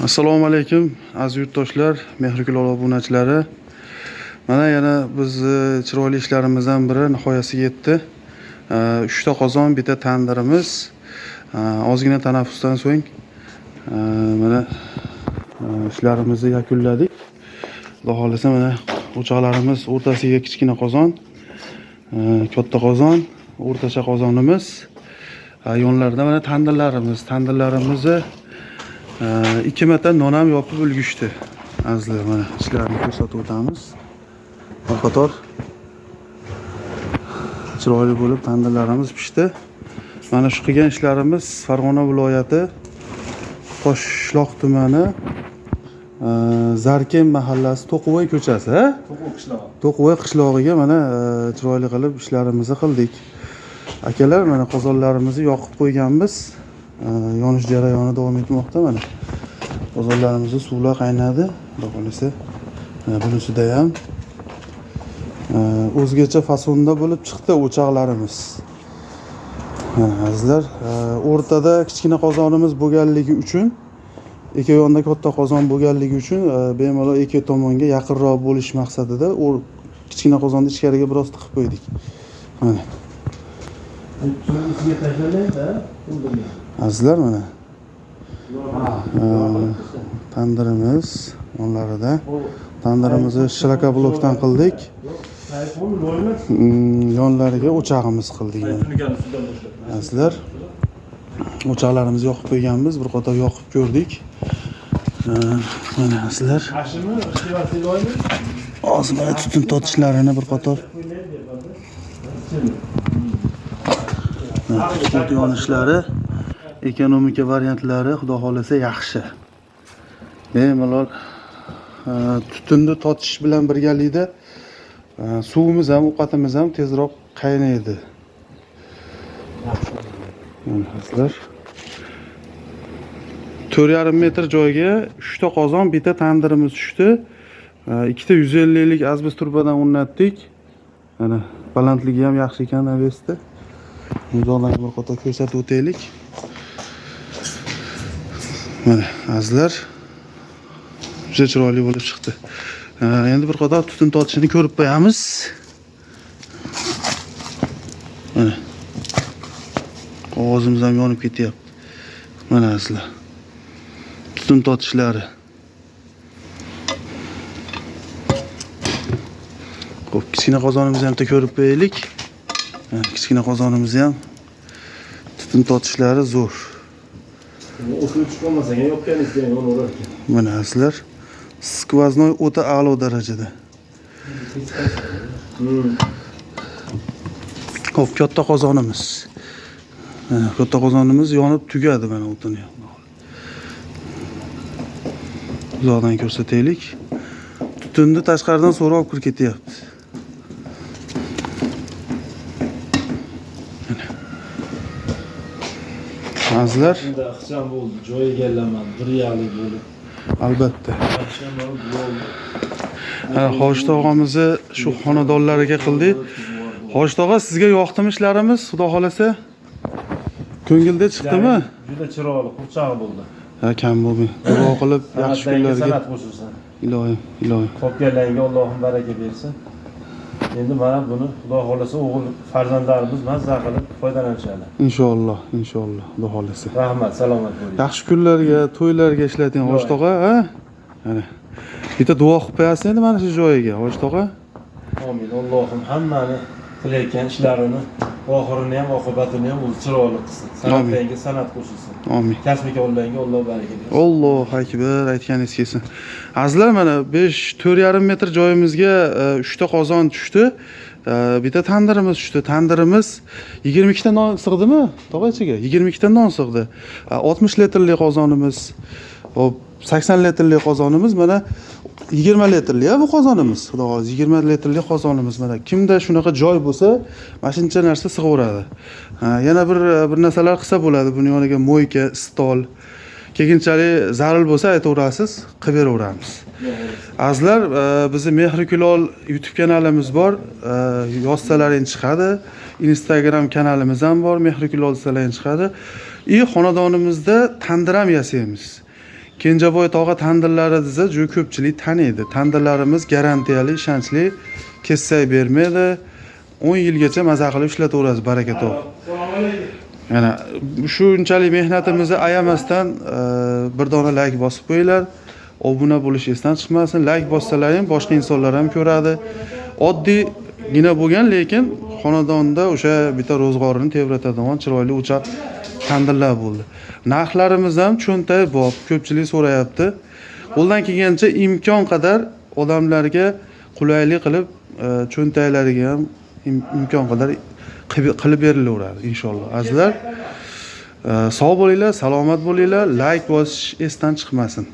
Assalomu alaykum aziz yurtdoshlar, Mehrikul obunachilari. Mana yana biz chiroyli ishlarimizdan biri nihoyasiga yetdi. 3 ta qozon, bitta tandirimiz. Ozgina tanaffusdan so'ng mana ishlarimizni yakunladik. Xudo xolasa mana o'choqlarimiz o'rtasiga kichkina qozon, katta qozon, o'rtacha qozonimiz, yonlarida mana tandirlarimizni 2 marta non ham yopib ulgishdi. Azizlar, mana ishlarni ko'rsatib o'tamiz. Qator chiroyli bo'lib tandirlarimiz pishdi. Mana shu qilgan ishlarimiz Farg'ona viloyati Toshloq tumani Zarken mahallasi To'qivoy ko'chasi, To'qivoy qishlog'iga mana chiroyli qilib ishlarimizni qildik. Akalar, mana qozonlarimizni yoqib qo'yganmiz. Yonish jarayoni davom etmoqda. Mana qozonlarimizda suvlar qaynadi. Xudo xolasa bunisida ham o'zgacha fasonda bo'lib chiqdi o'choqlarimiz. Azizlar, o'rtada kichkina qozonimiz bo'lganligi uchun, ikki yonda katta qozon bo'lganligi uchun bemalol ikki tomonga yaqinroq bo'lish maqsadida kichkina qozonni ichkariga biroz tiqib qo'ydik. Mana azizlar, mana tandirimiz onlarida. Tandirimizni shiraka blokdan qildik. Yonlariga o'chog'imiz qildik. Azizlar, o'choqlarimizni yoqib qo'yganmiz, bir qator yoqib ko'rdik. Mana azizlar, hozir mana tutun tortishlarini bir qator tutun yonishlari, ekonomika variantlari xudo xolasa yaxshi. Bemalol tutunni totish bilan birgalikda suvimiz ham, ovqatimiz ham tezroq qaynaydi. Mana azizlar, 4,5 metr joyga 3 ta qozon, bitta tandirimiz tushdi. 2 ta 150 lik asbest turbadan o'rnatdik. Mana balandligi ham yaxshi ekan avesda. Uzoqlarni bir qator ko'rsatib o'taylik. Mana azizlar, juda chiroyli bo'lib chiqdi. Endi bir qator tutun tortishini ko'rib qo'yamiz. Mana qog'ozimiz ham yonib ketyapti. Mana azizlar, tutun tortishlari. Xo'p, kichkina qozonimizni ham ko'rib qo'yaylik. Kichkina qozonimizni ham tutun tortishlari zo'r. O'sib chiqolmasak ham yopganingizdek uni o'rarkan. Mana azizlar, skvoznoy o'ta a'lo darajada. Xo'p, katta qozonimiz. Katta qozonimiz yonib tugadi mana o'tini. Uzoqdan ko'rsataylik. Tutunni tashqaridan so'rab kirib ketyapti. Azizlar, Endi ixcham bo'ldi, joy egallaman, 1 yillik bo'lib. albatta. Hoshit og'amizni shu xonadonlariga qildik. Hoshit og'a, sizga yoqdimi ishlarimiz? Xudo xolasa ko'ngilda chiqdimi? Juda chiroyli, xursand bo'ldi. Kam bo'lmang. Duo qilib yaxshi kunlarga san'at qo'shilsin. ilohim. Qolganlarga Allohim baraka bersin. Endi mana buni Xudo xolasa o'g'il farzandlarimiz mazza qilib foydalanishadi. Inshaalloh, Xudo xolasa. Rahmat, salomat bo'ling. Yaxshi kunlarga, to'ylarga ishlating Hoshit og'a, ha? Mana bitta duo qilib qo'yasiz endi mana shu joyiga, Hoshit og'a. Amin. Allohim hammani qilayotgan ishlarini, oxirini ham, oqibatini ham o'zi chiroyli qilsin. San'atlarga san'at qo'shilsin. Amin. Kasb-ikorlarga Alloh baraka bersin. Allohu akbar, aytganingiz kelsin. Azizlar, mana 4,5 metr joyimizga 3 ta qozon tushdi. Bitta tandirimiz tushdi. Tandirimiz 22 ta non sig'dimi? Tog'a ichiga 22 ta non sig'di. 60 litrli qozonimiz, hop 80 litrli qozonimiz, mana 20 litrli bu qozonimiz. Xudo xolasa 20 litrli qozonimiz. Mana kimda shunaqa joy bo'lsa, mana shuncha narsa sig'averadi. Yana bir narsalar qilsa bo'ladi. Buni yoniga moyka, stol, keyinchalik zarur bo'lsa aytaverasiz, qilib beraveramiz. Azizlar, bizni Mehrikul YouTube kanalimiz bor. Yozsalaring chiqadi. Instagram kanalimiz ham bor. Mehrikul desalaring chiqadi. Xonadonimizda tandir ham yasaymiz. Kenjaboy tog'a tandirlari desa juda ko'pchilik taniydi. Tandirlarimiz garantiyali, ishonchli, kessak bermaydi. 10 yilgacha maza qilib ishlataverasiz, baraka tog'. Yana shunchalik mehnatimizni ayamasdan bir dona like bosib qo'yinglar. Obuna bo'lish esdan chiqmasin. Like bossalar ham boshqa insonlar ham ko'radi. Oddiygina bo'lgan, lekin xonadonda o'sha bitta ro'zg'orini tebratadigan chiroyli o'choq tandirlar bo'ldi. Narxlarimiz ham cho'ntay bor. Ko'pchilik so'rayapti. Qo'ldan kelgancha imkon qadar odamlarga qulaylik qilib, cho'ntaylariga ham imkon qadar qilib berilaveradi inshaalloh. Azizlar, sog' bo'linglar, salomat bo'linglar, like bosish esdan chiqmasin.